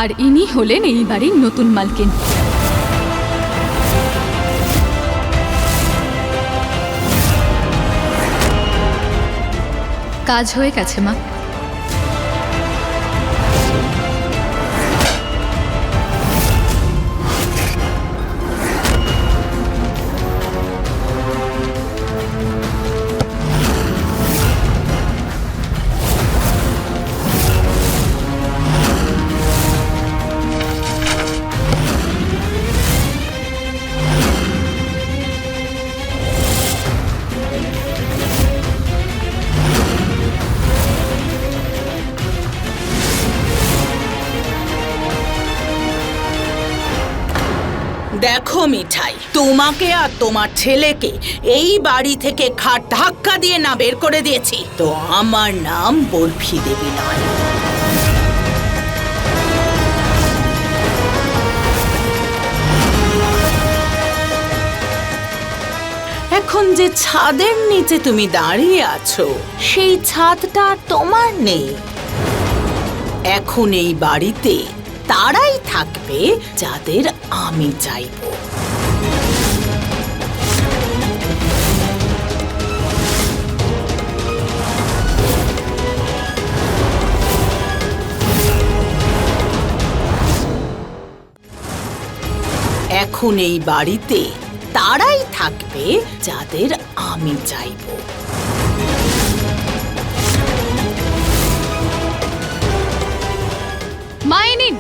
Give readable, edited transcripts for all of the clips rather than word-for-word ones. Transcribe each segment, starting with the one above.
আর ইনি হলেন এই বাড়ির নতুন মালকিন। কাজ হয়ে গেছে মা। দেখো মিঠাই, তোমাকে আর তোমার ছেলেকে এই বাড়ি থেকে খাট ধাক্কা দিয়ে না বের করে দিয়েছি তো আমার নাম বরফি দেবী নয়। এখন যে ছাদের নিচে তুমি দাঁড়িয়ে আছো সেই ছাদটা তোমার নেই। এখন এই বাড়িতে তারাই থাকবে যাদের আমি চাইব। এখন এই বাড়িতে তারাই থাকবে যাদের আমি চাইব। মায়ে নিন।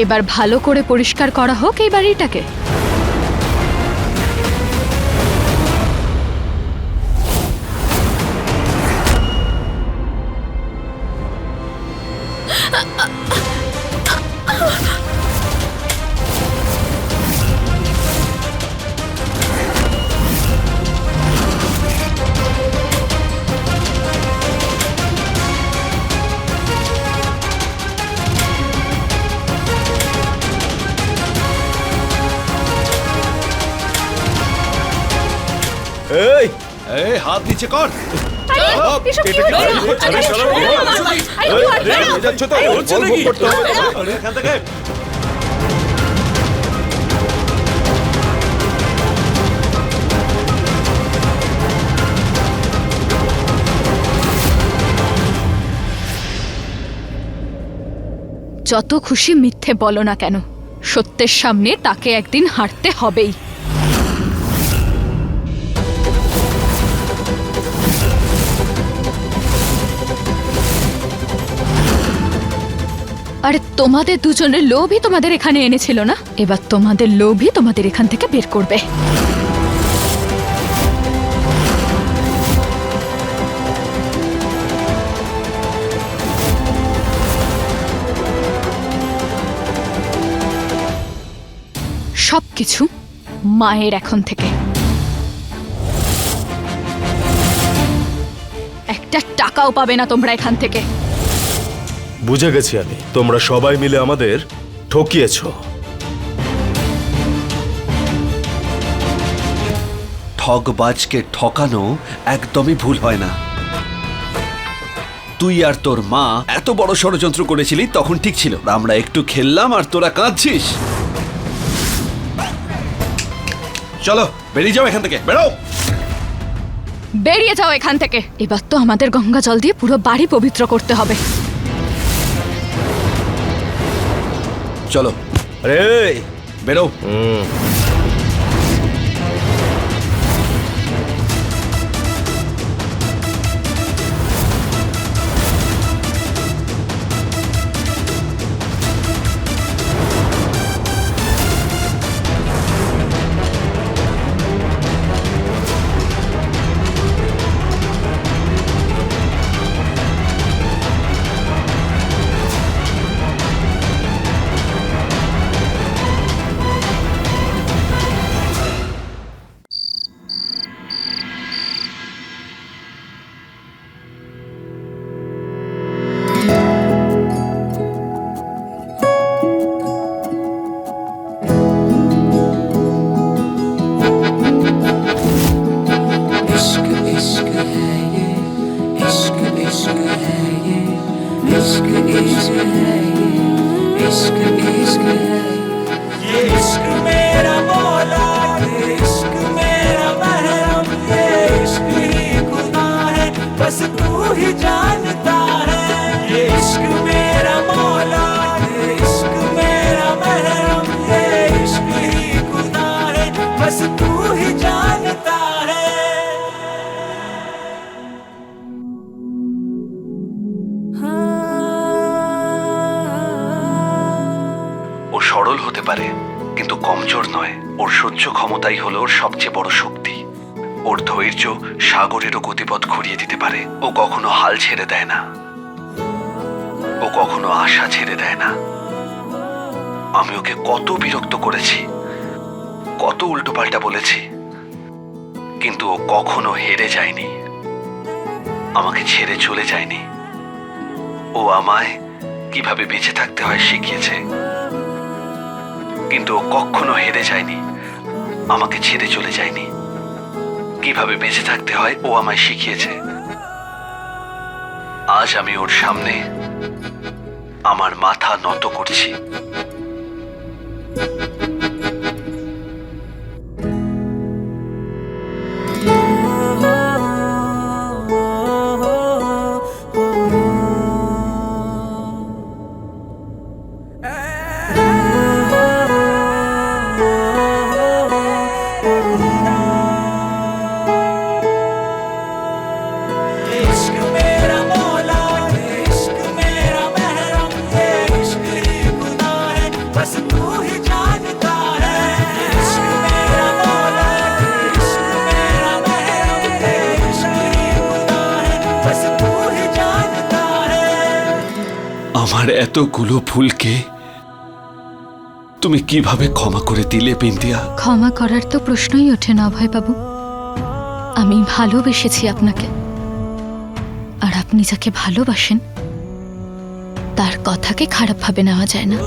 এবার ভালো করে পরিষ্কার করা হোক এই বাড়িটাকে। এই এই হাত নিচে কর। যত খুশি মিথ্যে বলো না কেন, সত্যের সামনে তাকে একদিন হারতে হবেই। আরে তোমাদের দুজনের লোভই তোমাদের এখানে এনেছিল না? এবার তোমাদের লোভই তোমাদের এখান থেকে বের করবে। সবকিছু মায়ের এখন থেকে। একটা টাকাও পাবে না তোমরা এখান থেকে। বুঝে গেছি আমি, তোমরা সবাই মিলে আমাদের ঠকিয়েছ। ঠকবাজকে ঠকানো একদমই ভুল হয় না। তুই আর তোর মা এত বড় ষড়যন্ত্র করেছিলি তখন ঠিক ছিল, আমরা একটু খেললাম আর তোরা কাঁদছিস। চলো বেরিয়ে যাও এখান থেকে, বেরো। বেরিয়ে যাও এখান থেকে। এবার তো আমাদের গঙ্গা জল দিয়ে পুরো বাড়ি পবিত্র করতে হবে। চলো আরে বেরো। इश्क है ये इश्क इश्क है ये इश्क इश्क है ये इश्क मेरा मौला ये इश्क मेरा महरम ये इश्क ही खुदा है बस तू ही जानता है ये इश्क मेरा मौला ये इश्क मेरा महरम ये इश्क ही खुदा है बस तू ही जानता है ও সরল হতে পারে কিন্তু কমজোর নয়। ওর সহ্য ক্ষমতাই হলো ওর সবচেয়ে বড় শক্তি। ওর ধৈর্য সাগরেরও গতিপথ ঘুরিয়ে দিতে পারে। ও কখনো হাল ছেড়ে দেয় না, ও কখনো আশা ছেড়ে দেয় না। আমি ওকে কত বিরক্ত করেছি, কত উল্টোপাল্টা বলেছি, কিন্তু ও কখনো হেরে যায়নি, আমাকে ছেড়ে চলে যায়নি। ও আমায় কিভাবে বেঁচে থাকতে হয় শিখিয়েছে, কিন্তু ও কখনো হেরে যায়নি, আমাকে ছেড়ে চলে যায়নি। কিভাবে বেঁচে থাকতে হয় ও আমায় শিখিয়েছে। আজ আমি ওর সামনে আমার মাথা নত করছি। इश्क मेरा मौला ये इश्क मेरा महरम ये इश्क ही खुदा है बस तू ही जानता है इश्क मेरा मौला ये इश्क मेरा महरम ये इश्क ही खुदा है बस तू ही जानता है আমার এতগুলো ভুলকে তুমি কিভাবে ক্ষমা করে দিলে বিন্দিয়া? ক্ষমা করার তো প্রশ্নই ওঠে না অভয়বাবু। আমি ভালোবেসেছি আপনাকে, আর আপনি যাকে ভালোবাসেন তার কথাকে খারাপভাবে নেওয়া যায় না।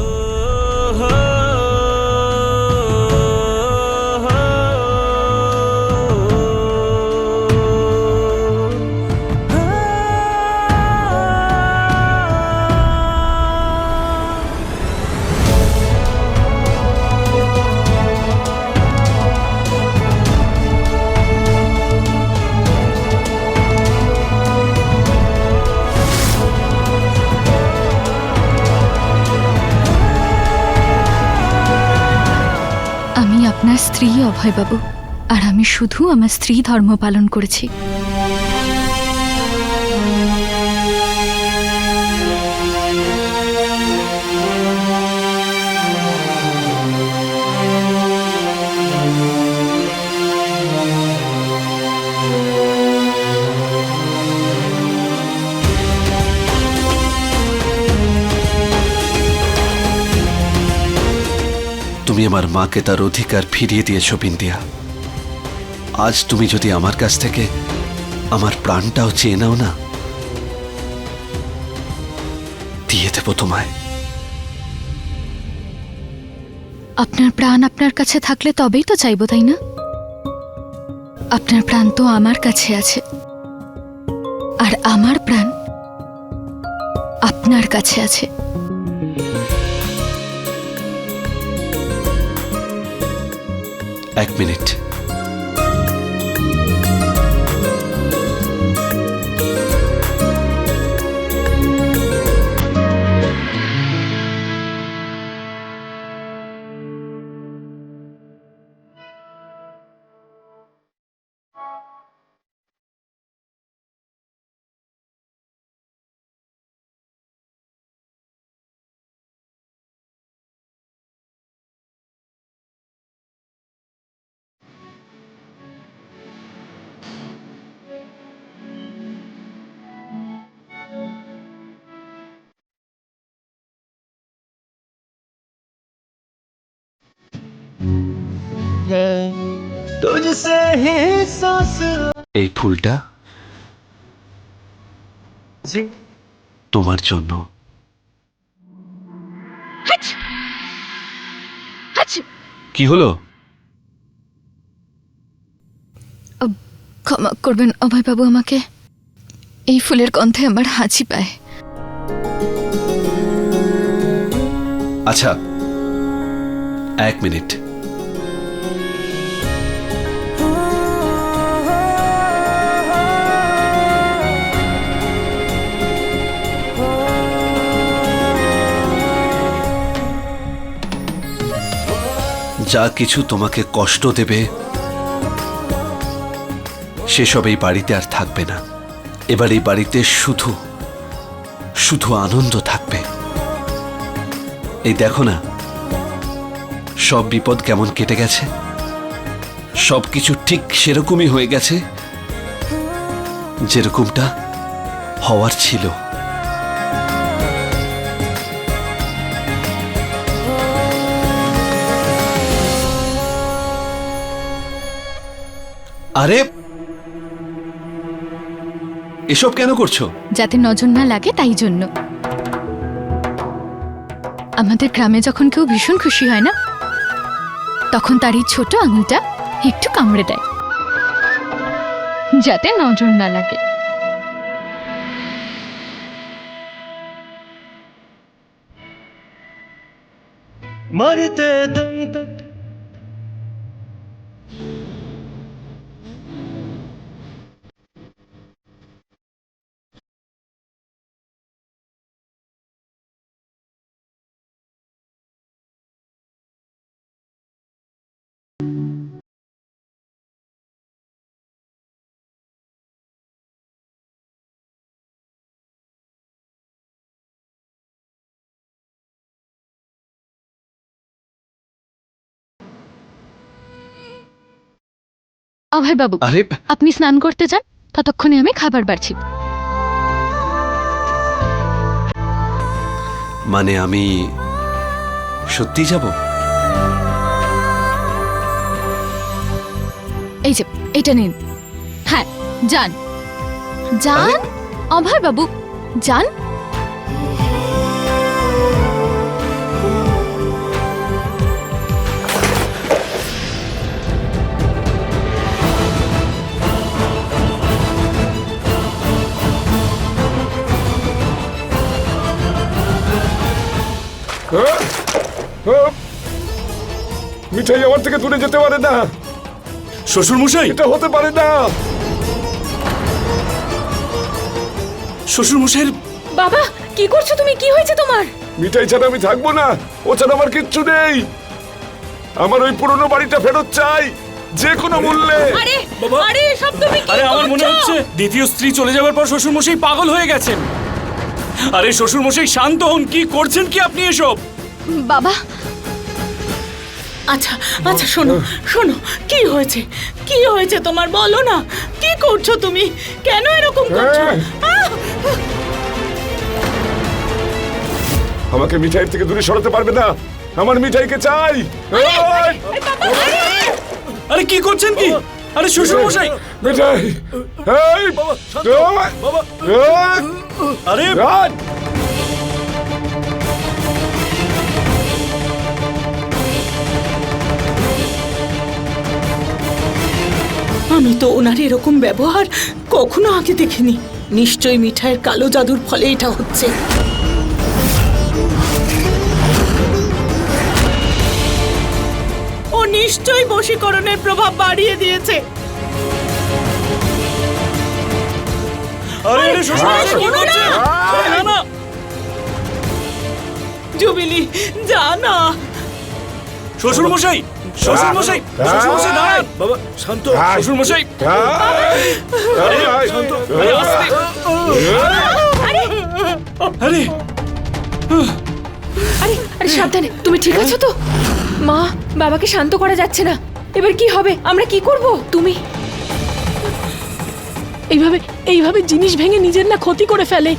আমি আপনার স্ত্রী অভয়বাবু, আর আমি শুধু আমার স্ত্রী ধর্ম পালন করেছি। তুমি আমার মাকে তার অধিকার ফিরিয়ে দিয়েছো বিন্দিয়া। আজ তুমি যদি আমার কাছ থেকে আমার প্রাণটাও চেয়ে নাও না, দিয়ে দেবো তোমায়। আপনার প্রাণ আপনার কাছে থাকলে তবেই তো চাইবো, তাই না? আপনার প্রাণ তো আমার কাছে আছে, আর আমার প্রাণ আপনার কাছে আছে। এক মিনিট। तुझसे ही सांस এই ফুলটা जी তোমার জন্য। কি হলো? ক্ষমা করবেন অভয়বাবু, আমাকে এই ফুলের গন্ধে আমার হাঁচি পায়। আচ্ছা, 1 মিনিট। যা কিছু তোমাকে কষ্ট দেবে সেসব এই বাড়িতে আর থাকবে না। এবার এই বাড়িতে শুধু শুধু আনন্দ থাকবে। এই দেখো না, সব বিপদ কেমন কেটে গেছে, সবকিছু ঠিক সেরকমই হয়ে গেছে যেরকমটা হওয়ার ছিল। আরে এসব কেন করছো? যাতে নজর না লাগে তাই জন্য। আমাদের গ্রামে যখন কেউ ভীষণ খুশি হয় না, তখন তার এই ছোট আঙুলটা একটু কামড়ে দেয়, যাতে নজর না লাগে। मरते दम तक অভয় বাবু, আরে আপনি স্নান করতে যান, ততক্ষণে আমি খাবার বাড়ছি। মানে আমি সত্যি যাব? এই যে এটা নিন। হ্যাঁ, যান যান অভয় বাবু, যান। মিঠাই আমার থেকে দূরে যেতে পারে না। শ্বশুর মশাই, এটা হতে পারে না। শ্বশুর মশাইয়ের বাবা, কি করছো তুমি? কি হয়েছে তোমার? মিঠাই ছাড়া আমি থাকবো না। ও ছাড়া আমার কিচ্ছু নেই। আমার ওই পুরনো বাড়িটা ফেরত চাই, যে কোনো মূল্যে। আরে বাবা, আরে সব তুমি কি আরে আমার মনে করছো? হচ্ছে দ্বিতীয় স্ত্রী চলে যাওয়ার পর শ্বশুর মশাই পাগল হয়ে গেছেন। আরে শ্বশুর মশাই শান্ত হন, কি করছেন কি আপনি এসব? বাবা, আচ্ছা আচ্ছা, শোনো শোনো, কি হয়েছে? কি হয়েছে তোমার, বলো না। কি করছো তুমি? কেন এরকম করছো? আহ! আমাকে মিঠাইয়ের থেকে দূরে সরাতে পারবে না। আমার মিঠাইকে চাই। এই! আরে কি করছেন কি? আরে শ্বশুর মশাই, মিঠাই, এই! শান্ত এই! হও, বাবা। এই! আরে রাজ! আমি তো ওনার এরকম ব্যবহার কখনো আগে দেখিনি। নিশ্চয়ই মিঠাইয়ের কালো জাদুর ফলে এটা হচ্ছে। ও নিশ্চয়ই বশীকরণের প্রভাব বাড়িয়ে দিয়েছে। আরে আরে শ্বশুর মশাই, কি শোনো না। করছেন? আরে না না, জুবিলি, যা না। শ্বশুর মশাই, শ্বশুর মশাই, শ্বশুর মশাই দাঁড়ান। বাবা শান্ত, শ্বশুর মশাই। আরে শান্ত, আরে আস্তে। আরে আরে আরে সাবধানে, তুমি ঠিক আছো তো? মা, বাবাকে শান্ত করা যাচ্ছে না। এবার কি হবে? আমরা কি করব? তুমি এইভাবে এইভাবে জিনিস ভেঙে নিজের না ক্ষতি করে ফেলে।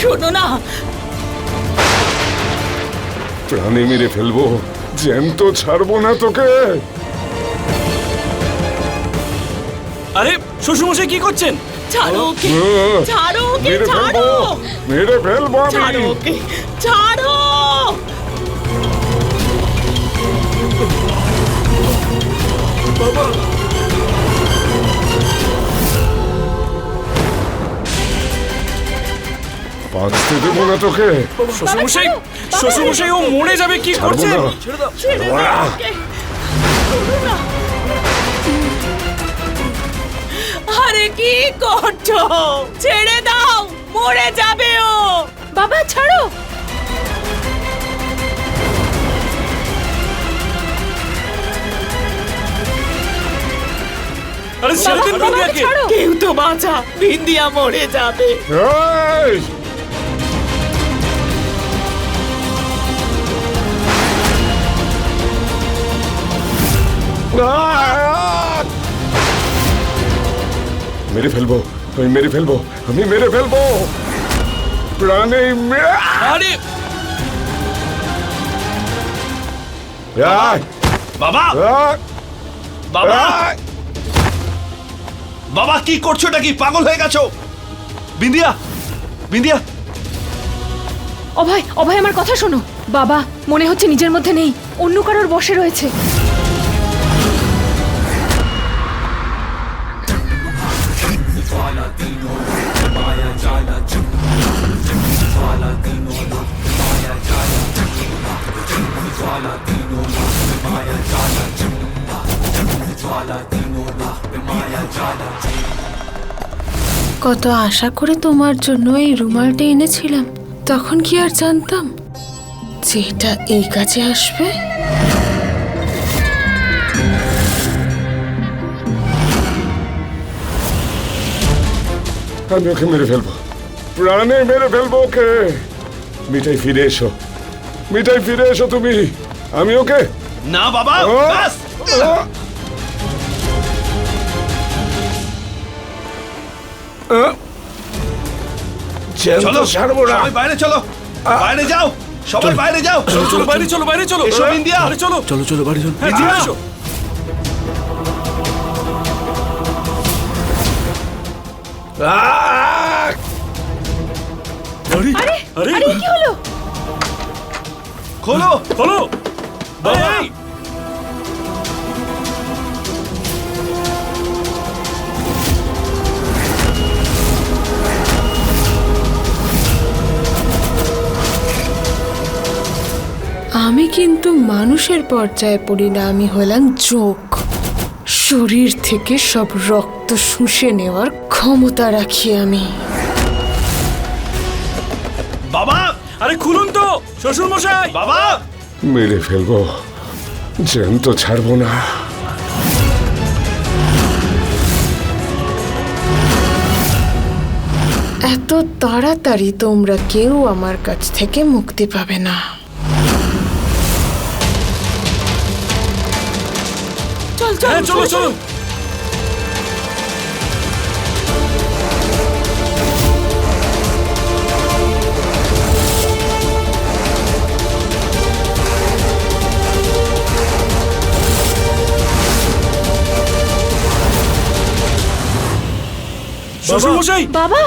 শোনো না, প্রাণে মেরে ফেলবো, জ্যান্ত ছাড়বো না তোকে। আরে শ্বশুরমশাই কি করছেন? ছাড়ো ওকে, ছাড়ো ওকে, মেরে ছাড়ো, ফেলবো, মেরে ফেলবো ছাড়ো আমি। ওকে, ছাড়ো। বাঁচতে দেবো না তোকে, শ্বশুরমশাই, শ্বশুরমশাই ও মরে যাবে, কি ছাড়বো করছেন? না। ছেড়ে দাও ওকে। ছাড়ো না। আরে কি করছো? ছেড়ে দাও, মরে যাবে ও। বাবা ছাড়ো। আরে ছেড়ে দিন বাবাকে বিন্দিয়াকে। ছাড়ো। কেউ তো বাঁচা, বিন্দিয়া মরে যাবে। এই! আহ! মেরে ফেলবো, আমি মেরে ফেলবো, আমি মেরে ফেলবো, প্রাণে আরে বাবা বাবা বাবা কি করছো? এটা কি পাগল হয়ে গেছো? বিন্দিয়া, বিন্দিয়া, অভয়, অভয় আমার কথা শোনো। বাবা মনে হচ্ছে নিজের মধ্যে নেই, অন্য কারোর বশে রয়েছে। কত আশা করে তোমার জন্য এই রুমালটা এনেছিলাম, তখন কি আর জানতাম যে এটা এই কাজে আসবে। আমি ওকে মেরে ফেলবো, প্রাণে মেরে ফেলবো ওকে। মিঠাই ফিরে এসো, মিঠাই ফিরে এসো তুমি, আমি ওকে না বাবা, ব্যাস। চলো ছাড়বো না। সবাই বাইরে চলো, বাইরে যাও, সবাই বাইরে যাও। চলো চলো বাইরে চলো, বাইরে চলো। এসো বিন্দিয়া। আরে চলো চলো চলো বাইরে চলো। বিন্দিয়া। হ্যাঁ, এসো। আরে আরে আরে কি হলো? খোলো। খোলো বাবা। এই, আমি কিন্তু মানুষের পর্যায়ে পড়ি না, আমি হলাম যোগ। শরীর থেকে সব রক্ত শুষে নেওয়ার ক্ষমতা রাখি আমি। বাবা, আরে খুলুন তো শ্বশুরমশাই। বাবা, মেরে ফেলবো, জ্যান্ত ছাড়বো না। এত তাড়াতাড়ি তোমরা কেউ আমার কাছ থেকে মুক্তি পাবে না। চল হ্যাঁ চলো চলো। শ্বশুরমশাই, বাবা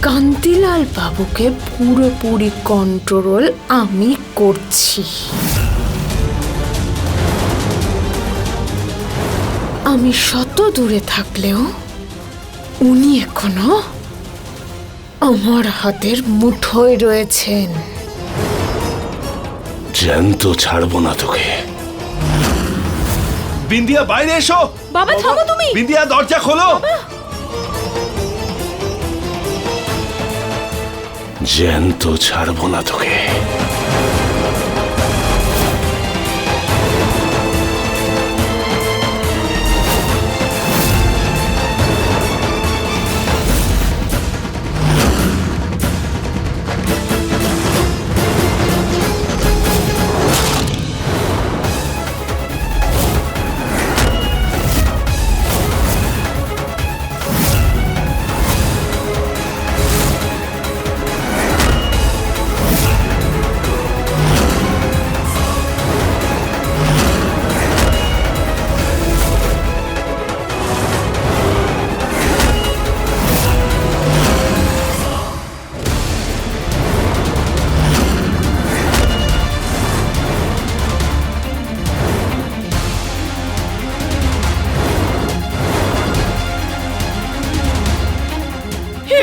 কান্তিলাল বাবুকে পুরোপুরি কন্ট্রোল আমি করছি। আমি শত দূরে থাকলেও উনি এখনো আমার হাতের মুঠোয় রয়েছেন। জ্যান্ত ছাড়বো না তোকে। বিন্দিয়া বাইরে এসো। বাবা থামো তুমি। বিন্দিয়া দরজা খোলো। জ্যান্ত ছাড়বো না তোকে।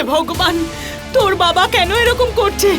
ভগবান, তোর বাবা কেন এরকম করছে?